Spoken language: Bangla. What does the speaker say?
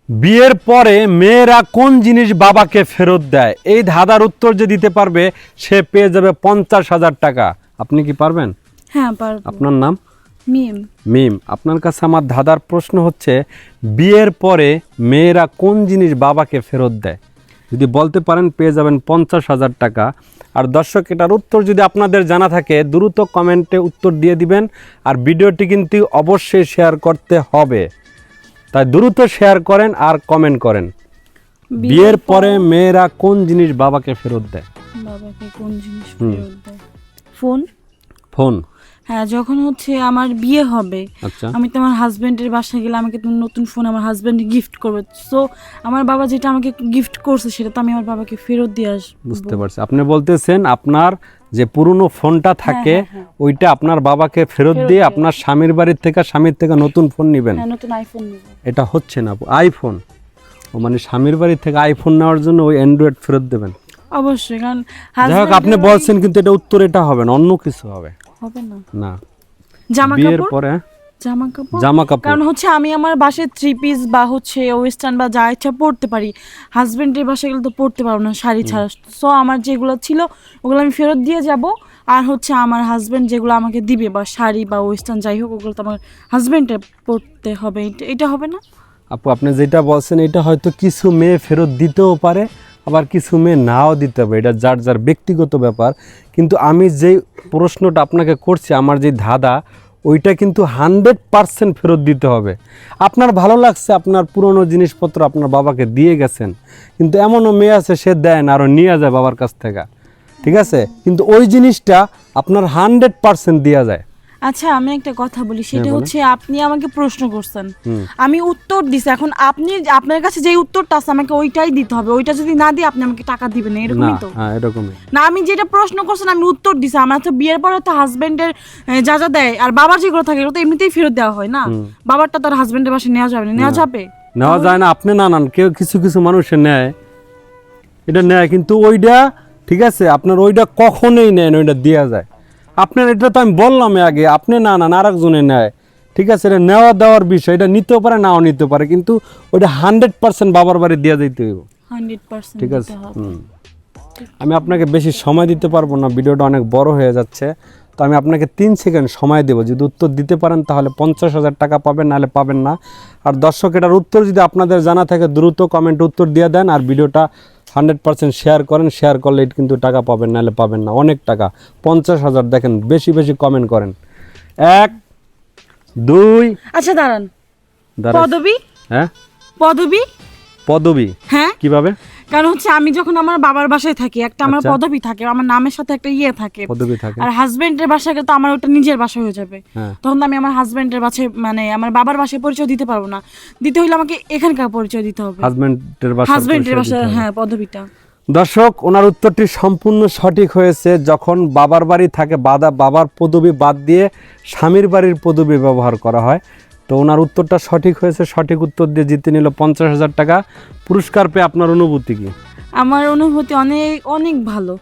বিয়ের পরে মেয়েরা কোন জিনিস বাবাকে ফেরত দেয়? এই ধাঁধার উত্তর যে দিতে পারবে সে পেয়ে যাবে 50,000 টাকা। আপনি কি পারবেন? হ্যাঁ পারবো। আপনার নাম? মিম। মিম। আপনার কাছে আমার ধাঁধার প্রশ্ন হচ্ছে, বিয়ের পরে মেয়েরা কোন জিনিস বাবাকে ফেরত দেয়? যদি বলতে পারেন পেয়ে যাবেন 50,000 টাকা। আর দর্শক, এটার উত্তর যদি আপনাদের জানা থাকে দ্রুত কমেন্টে উত্তর দিয়ে দিবেন। আর ভিডিওটি কিন্তু অবশ্যই শেয়ার করতে হবে, তাই দ্রুত শেয়ার করেন আর কমেন্ট করেন। বিয়ের পরে মেয়েরা কোন জিনিস বাবাকে ফেরত দেয়? বাবাকে কোন জিনিস ফেরত দেয়? ফোন। ফোন। হ্যাঁ, যখন হচ্ছে আমার বিয়ে হবে, আচ্ছা, আমি তো আমার হাজবেন্ডের বাসায় গেলে আমাকে তো নতুন ফোন আমার হাজবেন্ড গিফট করবে। সো আমার বাবা যেটা আমাকে গিফট করছে সেটা তো আমি আমার বাবাকে ফেরত দিয়ে আসবো। বুঝতে পারছি। আপনি বলতেছেন আপনার যে পুরনো ফোনটা থাকে ওইটা আপনার বাবাকে ফেরত দিয়ে আপনার স্বামীর বাড়ির থেকে স্বামীর থেকে নতুন ফোন নেবেন। হ্যাঁ, নতুন আইফোন নেব। এটা হচ্ছে না, আইফোন। ও মানে স্বামীর বাড়ি থেকে আইফোন নেওয়ার জন্য ওই অ্যান্ড্রয়েড ফেরত দেবেন। অবশ্যই, কারণ যাই হোক, আপনি বলছেন কিন্তু এটা উত্তর এটা হবে না, অন্য কিছু হবে। হবে না। না, জামা বিয়ের কাপড়। পরে জামা কাপড়। কারণ হচ্ছে আমি আমার বাসায় 3 পিস বা হচ্ছে ওয়েস্টার্ন বা যা ইচ্ছা পরতে পারি, হাজবেন্ডের বাসায় গেলে তো পরতে পারবো না শাড়ি ছাড়া। সো আমার যেগুলো ছিল ওগুলো আমি ফেরত দিয়ে যাব। আর হচ্ছে আমার হাজবেন্ড যেগুলো আমাকে দিবে বা শাড়ি বা ওয়েস্টার্ন যাই হোক, ওগুলো তো আমার হাজবেন্ডের পরতে হবে। এটা হবে না আপু, আপনি যেটা বলছেন এটা হয়তো কিছু মেয়ে ফেরত দিতেও পারে, আবার কিছু মেয়ে নাও দিতে পারে, এটা যার যার ব্যক্তিগত ব্যাপার। কিন্তু আমি যেই প্রশ্নটা আপনাকে করছি, আমার যে ধাঁধা, ওইটা কিন্তু 100% ফেরত দিতে হবে। আপনার ভালো লাগছে আপনার পুরনো জিনিসপত্র আপনার বাবাকে দিয়ে গেছেন, কিন্তু এমনও মেয়ে আছে সে দেয় না, আরও নিয়ে যায় বাবার কাছ থেকে, ঠিক আছে? কিন্তু ওই জিনিসটা আপনার 100% দেওয়া যায়। আচ্ছা, আমি একটা কথা বলি, সেটা হচ্ছে আপনি আমাকে প্রশ্ন করছেন, আমি উত্তর দিছি। এখন আপনার কাছে যে উত্তরটা আছে আমাকে ওইটাই দিতে হবে। ওইটা যদি না দিই আপনি আমাকে টাকা দিবেন না, এরকমই তো? হ্যাঁ, এরকমই। না, আমি যেটা প্রশ্ন করছেন আমি উত্তর দিছি। আমার তো বিয়ের পরে তো হাজবেন্ডের যা যা দেয় আর বাবার যেগুলো থাকে এগুলো তো এমনিতেই ফেরত দেওয়া হয় না। বাবারটা তার হাজবেন্ডের বাসায় নেওয়া যাবে না? নেওয়া যাবে? নেওয়া যায় না। আপনি না নেন, কেউ কিছু কিছু মানুষের নেয়, এটা নেয়, কিন্তু ওইটা ঠিক আছে, আপনার ওইটা কখনোই নেন, ওইটা দেওয়া যায়। আপনার এটা তো আমি বললাম আগে, আপনি না নেন আর একজনে নেয়, ঠিক আছে? এটা নেওয়া দেওয়ার বিষয়, এটা নিতেও পারে নাও নিতে পারে, কিন্তু ওইটা 100% বাবার বাড়ি দেওয়া যেতে হইব, 100% ঠিক আছে? দিতে হবে। আমি আপনাকে বেশি সময় দিতে পারবো না, ভিডিওটা অনেক বড় হয়ে যাচ্ছে। তো আমি আপনাকে 3 সেকেন্ড সময় দেবো, যদি উত্তর দিতে পারেন তাহলে 50,000 টাকা পাবেন, নাহলে পাবেন না। আর দর্শক, এটার উত্তর যদি আপনাদের জানা থাকে দ্রুত কমেন্ট উত্তর দিয়ে দেন, আর ভিডিওটা 100% শেয়ার করেন। শেয়ার করলে কিন্তু টাকা পাবেন, নাহলে পাবেন না। অনেক টাকা, 50,000। দেখেন, বেশি বেশি কমেন্ট করেন। 1 2 আচ্ছা দাঁড়ান, পদবী। হ্যাঁ, পদবী। পদবী। হ্যাঁ, কিভাবে? কারণ হচ্ছে আমি যখন আমার বাবার বাসায় থাকি একটা আমার পদবী থাকে, আমার নামের সাথে একটা থাকে, পদবী থাকে। আর হাজবেন্ডের বাসায় গেলে তো আমার ওটা নিজের বাসা হয়ে যাবে। তখন তো আমি আমার হাজবেন্ডের বাসায় মানে আমার বাবার বাসায় পরিচয় দিতে পারবো না। দিতে হইলে আমাকে এখানকার পরিচয় দিতে হবে, হাজবেন্ডের বাসায়। হ্যাঁ, পদবীটা। দর্শক, ওনার উত্তরটি সম্পূর্ণ সঠিক হয়েছে। যখন বাবার বাড়ি থাকে বাবার পদবী বাদ দিয়ে স্বামীর বাড়ির পদবী ব্যবহার করা হয়। তো ওনার উত্তরটা সঠিক হয়েছে, সঠিক উত্তর দিয়ে জিতে নিল 50,000 টাকা। পুরস্কার পেয়ে আপনার অনুভূতি কি? আমার অনুভূতি অনেক অনেক ভালো।